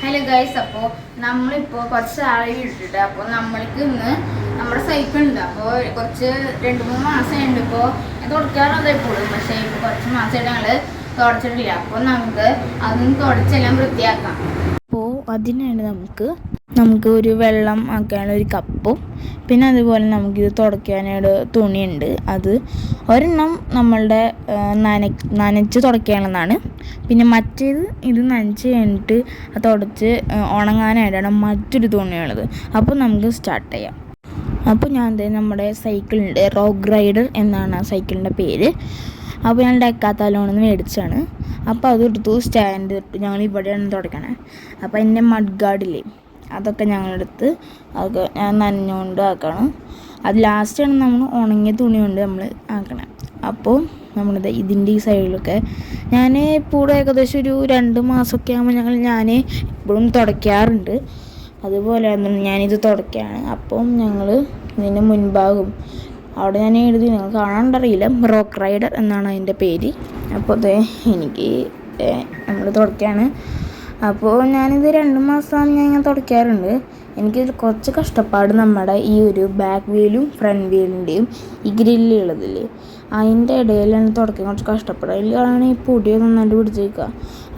Hello guys, അപ്പോൾ നമ്മളിപ്പോൾ കുറച്ച് ആളെ വിട്ടിട്ട് അപ്പോൾ നമ്മൾക്ക് ഇന്ന് നമ്മുടെ സൈക്കിൾ ഉണ്ട്. അപ്പോൾ കുറച്ച് 2-3 മാസമുണ്ട്. ഇപ്പോൾ തുടയ്ക്കാറുണ്ട് എപ്പോഴും, പക്ഷേ ഇപ്പോൾ കുറച്ച് മാസമായിട്ട് ഞങ്ങൾ തുടച്ചിട്ടില്ല. അപ്പോൾ നമുക്ക് അതൊന്ന് തുടച്ചെല്ലാം വൃത്തിയാക്കാം. അപ്പോൾ അതിനാണ് നമുക്ക് ഒരു വെള്ളം ആക്കാനുള്ള ഒരു കപ്പും, പിന്നെ അതുപോലെ നമുക്കിത് തുടയ്ക്കാനായിട്ട് തുണിയുണ്ട്. അത് ഒരെണ്ണം നമ്മളുടെ നനച്ച് തുടയ്ക്കാനുള്ളതാണ്. പിന്നെ മറ്റേത് ഇത് നനച്ച് കഴിഞ്ഞിട്ട് തുടച്ച് ഉണങ്ങാനായിട്ടാണ് മറ്റൊരു തുണിയുള്ളത്. അപ്പോൾ നമുക്ക് സ്റ്റാർട്ട് ചെയ്യാം. അപ്പോൾ ഞാൻ നമ്മുടെ സൈക്കിളിൻ്റെ റോക്ക് റൈഡർ എന്നാണ് ആ സൈക്കിളിൻ്റെ പേര്. അപ്പോൾ ഞാൻ ഡെക്കാത്തലോണിൽ മേടിച്ചാണ്. അപ്പോൾ അതെടുത്തു, സ്റ്റാൻഡ് ഇട്ടു. ഞങ്ങൾ ഇവിടെയാണ് തുടക്കണേ. അപ്പോൾ എൻ്റെ മഡ് ഗാർഡില്ലേ, അതൊക്കെ ഞങ്ങളെടുത്ത് അതൊക്കെ ഞാൻ നനഞ്ഞുകൊണ്ട് ആക്കണം. അത് ലാസ്റ്റാണ് നമ്മൾ ഉണങ്ങിയ തുണി കൊണ്ട് നമ്മൾ ആക്കണേ. അപ്പോൾ നമ്മളിത് ഇതിൻ്റെ ഈ സൈഡിലൊക്കെ ഞാൻ ഇപ്പോൾ ഏകദേശം ഒരു 2 മാസമൊക്കെ ആകുമ്പോൾ ഞാൻ എപ്പോഴും തുടയ്ക്കാറുണ്ട്. അതുപോലെ ഞാനിത് തുടയ്ക്കുകയാണ്. അപ്പം ഞങ്ങൾ ഇതിൻ്റെ മുൻഭാഗം അവിടെ ഞാൻ എഴുതി, നിങ്ങൾ കാണാണ്ടറിയില്ല, റോക്ക് റൈഡർ എന്നാണ് അതിൻ്റെ പേര്. അപ്പോൾ എനിക്ക് നമ്മൾ തുടയ്ക്കുകയാണ്. അപ്പോൾ ഞാനിത് 2 മാസം ഞാൻ തുടയ്ക്കാറുണ്ട്. എനിക്കിത് കുറച്ച് കഷ്ടപ്പാട് നമ്മുടെ ഈ ഒരു ബാക്ക് വീലും ഫ്രണ്ട് വീലിൻ്റെയും ഈ ഗ്രില്ലുള്ളതില്ലേ അതിൻ്റെ ഇടയിലാണ് തുടയ്ക്കാൻ കുറച്ച് കഷ്ടപ്പാട്. അതിലാണ് ഈ പൊടിയൊക്കെ നന്നായിട്ട് പിടിച്ചേക്കുക.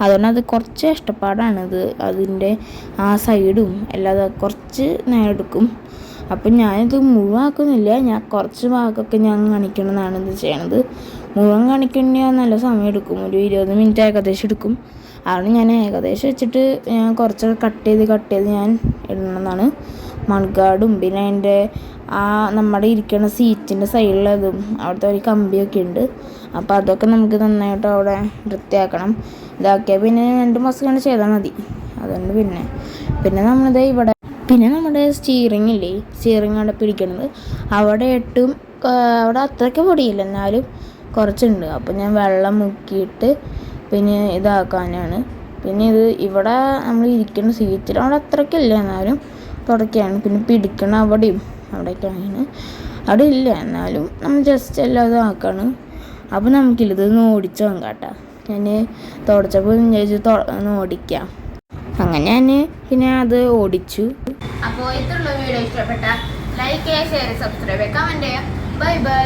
അതുകൊണ്ട് അത് കുറച്ച് കഷ്ടപ്പാടാണിത്. അതിൻ്റെ ആ സൈഡും അല്ലാതെ കുറച്ച് നേരം എടുക്കും. അപ്പം ഞാനിത് മുഴുവനാക്കുന്നില്ല, ഞാൻ കുറച്ച് ഭാഗമൊക്കെ ഞാൻ കാണിക്കണമെന്നാണ് ഇത് ചെയ്യണത്. മുഴുവൻ കാണിക്കണമെങ്കിൽ നല്ല സമയം എടുക്കും, ഒരു 20 മിനിറ്റ് ഏകദേശം എടുക്കും. അതുകൊണ്ട് ഞാൻ ഏകദേശം വെച്ചിട്ട് ഞാൻ കുറച്ചൊക്കെ കട്ട് ചെയ്ത് ഞാൻ ഇടണമെന്നാണ്. മൺഗാർഡും പിന്നെ അതിൻ്റെ ആ നമ്മുടെ ഇരിക്കുന്ന സീറ്റിൻ്റെ സൈഡിലതും അവിടുത്തെ ഒരു കമ്പിയൊക്കെ ഉണ്ട്. അപ്പോൾ അതൊക്കെ നമുക്ക് നന്നായിട്ട് അവിടെ വൃത്തിയാക്കണം. ഇതാക്കിയാൽ പിന്നെ 2 മാസം കൊണ്ട് ചെയ്താൽ മതി. അതുകൊണ്ട് പിന്നെ നമ്മളിത് ഇവിടെ നമ്മുടെ സ്റ്റിയറിംഗ് ഇല്ലേ, സ്റ്റിയറിംഗ് അവിടെ പിടിക്കണത് അവിടെ അവിടെ അത്രയ്ക്ക് പൊടിയില്ല, എന്നാലും കുറച്ചുണ്ട്. അപ്പോൾ ഞാൻ വെള്ളം മുക്കിയിട്ട് പിന്നെ ഇതാക്കാനാണ്. പിന്നെ ഇത് ഇവിടെ നമ്മൾ ഇരിക്കുന്ന സീറ്റിൽ അവിടെ അത്രയ്ക്കില്ല, എന്നാലും തുടയ്ക്കുകയാണ്. പിന്നെ പിടിക്കണ അവിടേക്കാണ്, അവിടെ ഇല്ല, എന്നാലും നമ്മൾ ജസ്റ്റ് എല്ലാം ആക്കാണ്. അപ്പോൾ നമുക്കില്ലത് ഓടിച്ച് നോക്കാട്ടോ. ഞാൻ തുടച്ചപ്പോൾ വിചാരിച്ച് ഓടിക്കാം. അങ്ങനെ ഞാൻ പിന്നെ അത് ഓടിച്ചു. അപ്പോൾ ഇത്രയുള്ള വീഡിയോ ഇഷ്ടപ്പെട്ട ലൈക്ക് ചെയ്യുക, ഷെയർ, സബ്സ്ക്രൈബ് ചെയ്യുക, കമൻറ്റ് ചെയ്യുക. Bye bye.